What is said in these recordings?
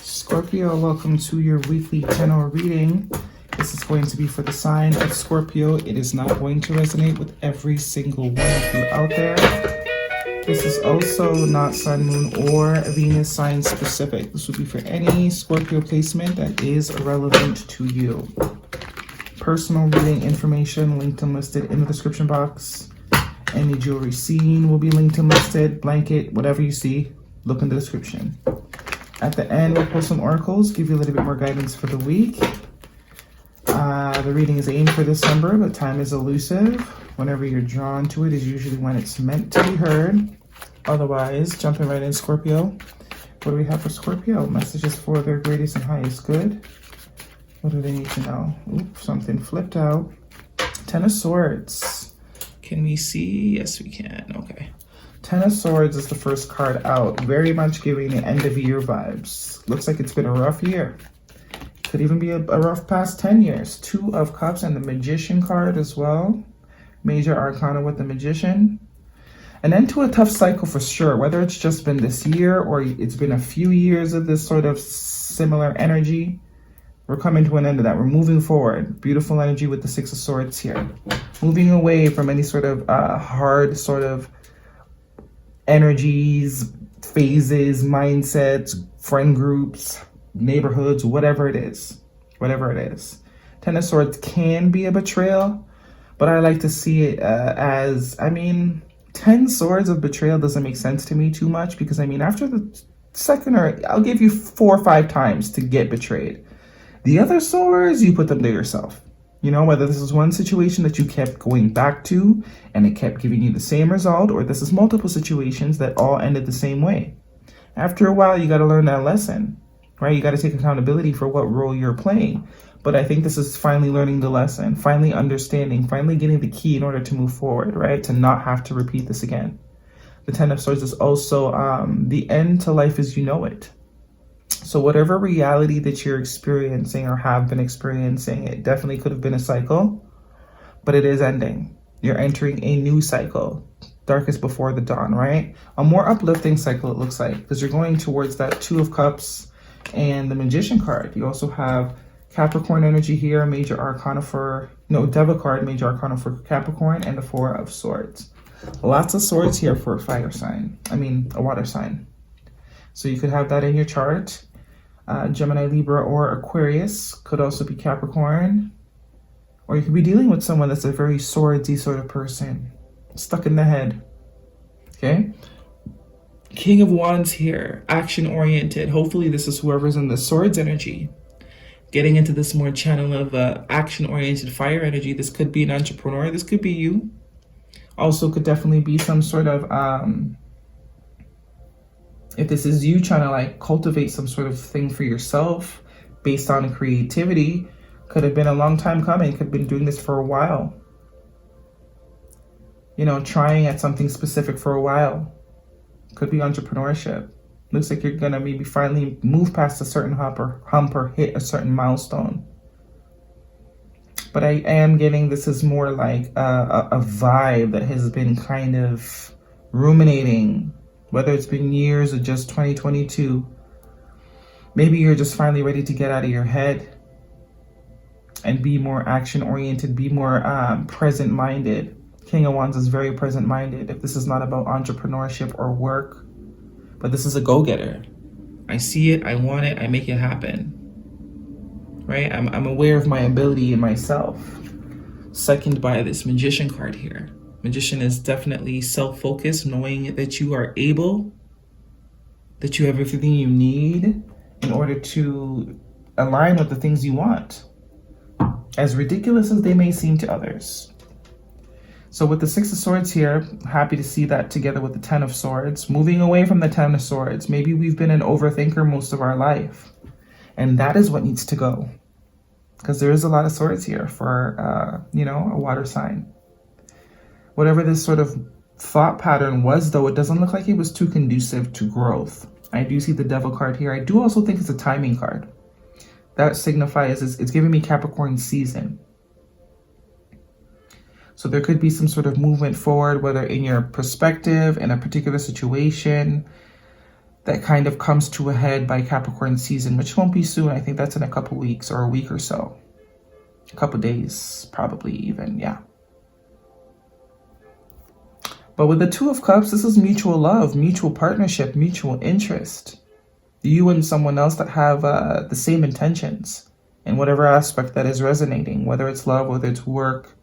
Scorpio, welcome to your weekly tarot reading. This is going to be for the sign of Scorpio. It is not going to resonate with every single one of you out there. This is also not Sun, Moon, or Venus sign specific. This would be for any Scorpio placement that is relevant to you. Personal reading information linked and listed in the description box. Any jewelry seen will be linked and listed. Blanket, whatever you see, look in the description. At the end, we'll pull some oracles, give you a little bit more guidance for the week. The reading is aimed for December, but time is elusive. Whenever you're drawn to it is usually when it's meant to be heard. Otherwise, jumping right in, Scorpio. What do we have for Scorpio? Messages for their greatest and highest good. What do they need to know? Oops, something flipped out. Ten of Swords. Can we see? Yes, we can. Okay. Ten of Swords is the first card out. Very much giving the end of year vibes. Looks like it's been a rough year. Could even be a rough past 10 years. Two of Cups and the Magician card as well. Major Arcana with the Magician. An end to a tough cycle for sure. Whether it's just been this year or it's been a few years of this sort of similar energy. We're coming to an end of that. We're moving forward. Beautiful energy with the Six of Swords here. Moving away from any sort of hard sort of energies, phases, mindsets, friend groups, neighborhoods, whatever it is. Whatever it is. Ten of Swords can be a betrayal, but I like to see it as, 10 swords of betrayal doesn't make sense to me too much because, after the second, or I'll give you 4 or 5 times to get betrayed. The other swords, you put them to yourself. You know, whether this is one situation that you kept going back to and it kept giving you the same result, or this is multiple situations that all ended the same way. After a while, you got to learn that lesson, right? You got to take accountability for what role you're playing. But I think this is finally learning the lesson, finally understanding, finally getting the key in order to move forward, right? To not have to repeat this again. The Ten of Swords is also the end to life as you know it. So whatever reality that you're experiencing or have been experiencing, it definitely could have been a cycle, but it is ending. You're entering a new cycle, darkest before the dawn, right? A more uplifting cycle, it looks like, because you're going towards that Two of Cups and the Magician card. You also have Capricorn energy here, major arcana for, Devil card, major arcana for Capricorn, and the Four of Swords. Lots of swords here for a fire sign. A water sign. So you could have that in your chart. Gemini, Libra, or Aquarius. Could also be Capricorn. Or you could be dealing with someone that's a very swordsy sort of person. Stuck in the head. Okay? King of Wands here. Action-oriented. Hopefully this is whoever's in the swords energy. Getting into this more channel of action-oriented fire energy. This could be an entrepreneur. This could be you. Also could definitely be some sort of... if this is you trying to cultivate some sort of thing for yourself based on creativity, could have been a long time coming, could have been doing this for a while. Trying at something specific for a while. Could be entrepreneurship. Looks like you're going to maybe finally move past a certain hump or hit a certain milestone. But I am getting this is more like a vibe that has been kind of ruminating. Whether it's been years or just 2022, maybe you're just finally ready to get out of your head and be more action-oriented, be more present-minded. King of Wands is very present-minded. If this is not about entrepreneurship or work, but this is a go-getter. I see it, I want it, I make it happen. Right? I'm aware of my ability in myself. Second by this Magician card here. Magician is definitely self-focused, knowing that you are able, that you have everything you need in order to align with the things you want, as ridiculous as they may seem to others. So with the Six of Swords here, happy to see that together with the Ten of Swords, moving away from the Ten of Swords. Maybe we've been an overthinker most of our life, and that is what needs to go, because there is a lot of swords here for, a water sign. Whatever this sort of thought pattern was, though, it doesn't look like it was too conducive to growth. I do see the Devil card here. I do also think it's a timing card. That signifies it's giving me Capricorn season. So there could be some sort of movement forward, whether in your perspective, in a particular situation. that kind of comes to a head by Capricorn season, which won't be soon. I think that's in a couple weeks or a week or so. A couple days, probably even, yeah. But with the Two of Cups, this is mutual love, mutual partnership, mutual interest. You and someone else that have the same intentions in whatever aspect that is resonating, whether it's love, whether it's work.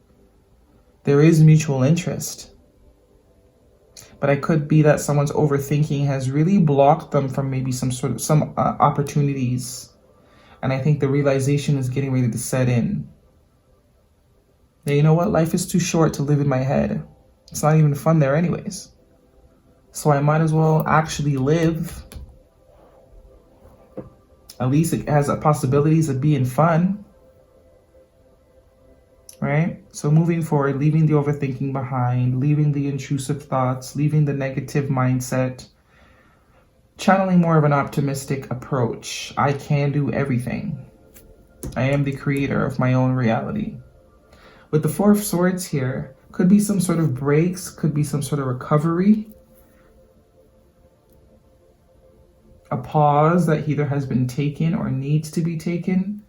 There is mutual interest. But it could be that someone's overthinking has really blocked them from maybe some opportunities. And I think the realization is getting ready to set in. Now, you know what? Life is too short to live in my head. It's not even fun there anyways. So I might as well actually live. At least it has possibilities of being fun. Right? So moving forward, leaving the overthinking behind, leaving the intrusive thoughts, leaving the negative mindset, channeling more of an optimistic approach. I can do everything. I am the creator of my own reality. With the Four of Swords here, could be some sort of breaks, could be some sort of recovery. A pause that either has been taken or needs to be taken.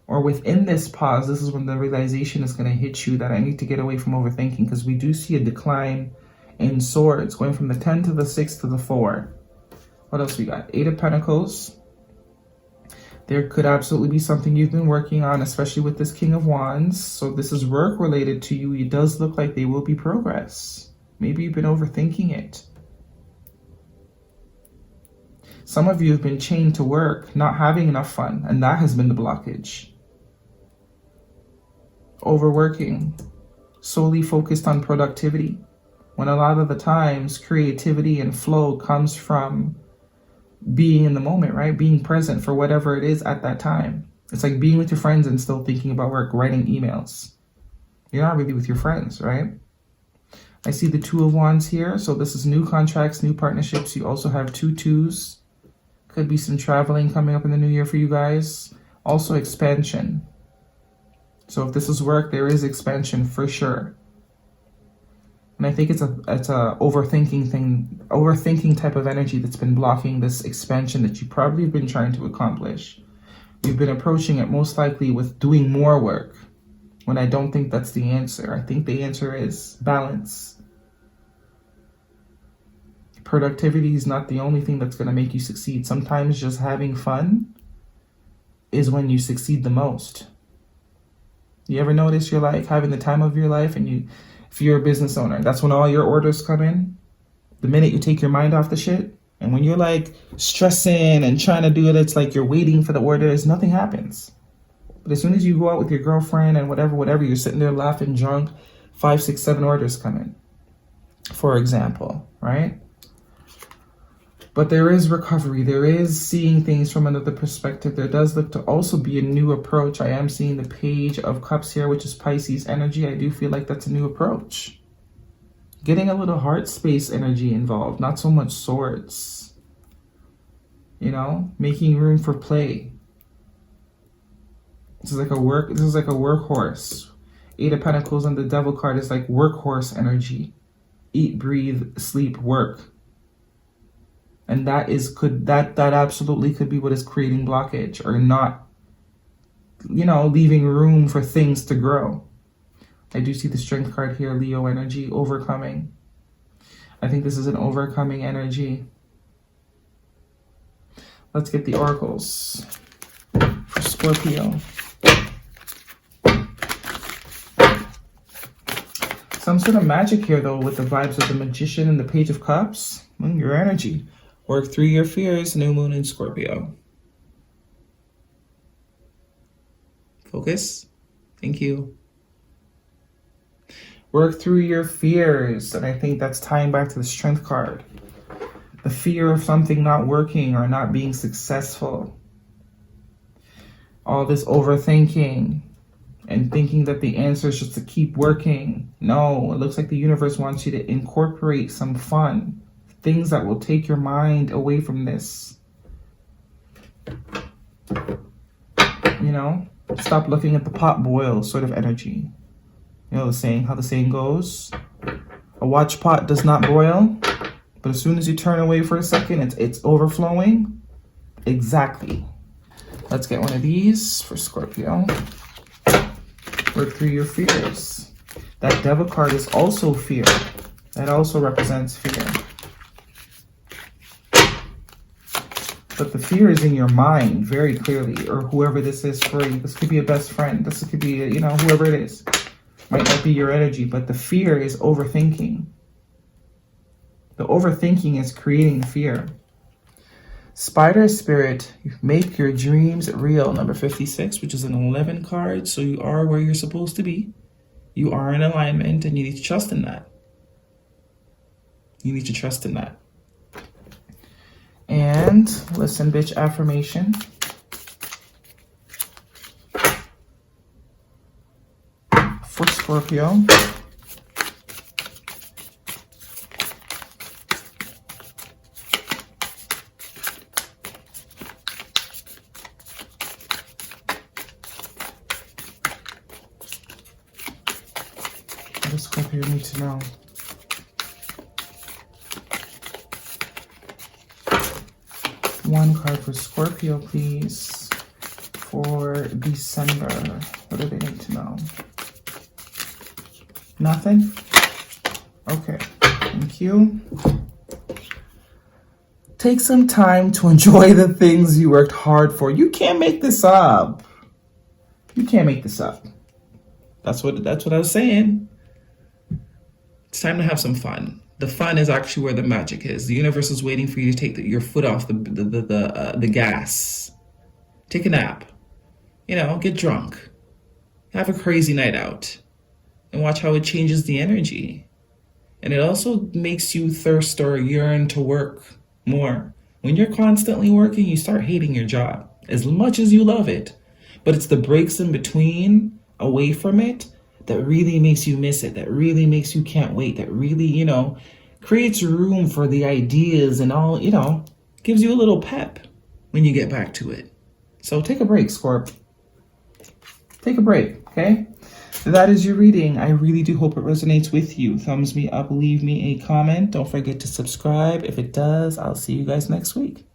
Or within this pause, this is when the realization is going to hit you that I need to get away from overthinking, because we do see a decline in swords going from the 10 to the 6 to the 4. What else we got? 8 of Pentacles. There could absolutely be something you've been working on, especially with this King of Wands. So this is work related to you. It does look like there will be progress. Maybe you've been overthinking it. Some of you have been chained to work, not having enough fun, and that has been the blockage. Overworking, solely focused on productivity, when a lot of the times creativity and flow comes from being in the moment, right? Being present for whatever it is at that time. It's like being with your friends and still thinking about work, writing emails. You're not really with your friends, right? I see the Two of Wands here. So this is new contracts, new partnerships. You also have 2 twos. Could be some traveling coming up in the new year for you guys. Also expansion. So if this is work, there is expansion for sure. And I think it's a overthinking thing, overthinking type of energy that's been blocking this expansion that you probably have been trying to accomplish. You've been approaching it most likely with doing more work, when I don't think that's the answer. I think the answer is balance. Productivity is not the only thing that's going to make you succeed. Sometimes just having fun is when you succeed the most. You ever notice you're like having the time of your life, and if you're a business owner, that's when all your orders come in. The minute you take your mind off the shit, and when you're like stressing and trying to do it, it's like you're waiting for the orders, nothing happens. But as soon as you go out with your girlfriend and whatever, you're sitting there laughing drunk, 5, 6, 7 orders come in, for example, right? But there is recovery. There is seeing things from another perspective. There does look to also be a new approach. I am seeing the Page of Cups here, which is Pisces energy. I do feel like that's a new approach. Getting a little heart space energy involved, not so much swords. You know, making room for play. This is like a workhorse. 8 of Pentacles and the Devil card is like workhorse energy. Eat, breathe, sleep, work. And that absolutely could be what is creating blockage, or not, you know, leaving room for things to grow. I do see the Strength card here, Leo energy, overcoming. I think this is an overcoming energy. Let's get the oracles for Scorpio. Some sort of magic here, though, with the vibes of the Magician and the Page of Cups. Your energy. Work through your fears, new moon in Scorpio. Focus. Thank you. Work through your fears. And I think that's tying back to the Strength card. The fear of something not working or not being successful. All this overthinking and thinking that the answer is just to keep working. No, it looks like the universe wants you to incorporate some fun. Things that will take your mind away from this. You know, stop looking at the pot boil sort of energy. You know the saying, how the saying goes, a watch pot does not boil. But as soon as you turn away for a second, it's overflowing. Exactly. Let's get one of these for Scorpio. Work through your fears. That Devil card is also fear. That also represents fear. But the fear is in your mind very clearly, or whoever this is for you. This could be a best friend. This could be, you know, whoever it is. Might not be your energy, but the fear is overthinking. The overthinking is creating fear. Spider Spirit, make your dreams real. Number 56, which is an 11 card. So you are where you're supposed to be. You are in alignment, and you need to trust in that. You need to trust in that. And listen, bitch, affirmation. For Scorpio. What does Scorpio need to know? One card for Scorpio, please, for December. What do they need to know? Nothing? Okay, thank you. Take some time to enjoy the things you worked hard for. You can't make this up. You can't make this up. That's what I was saying. It's time to have some fun. The fun is actually where the magic is. The universe is waiting for you to take your foot off the gas. Take a nap. You know, get drunk. Have a crazy night out. And watch how it changes the energy. And it also makes you thirst or yearn to work more. When you're constantly working, you start hating your job as much as you love it. But it's the breaks in between, away from it, that really makes you miss it, that really makes you can't wait, that really, you know, creates room for the ideas and all, you know, gives you a little pep when you get back to it. So take a break, Scorp. Take a break, okay? That is your reading. I really do hope it resonates with you. Thumbs me up, leave me a comment. Don't forget to subscribe. If it does, I'll see you guys next week.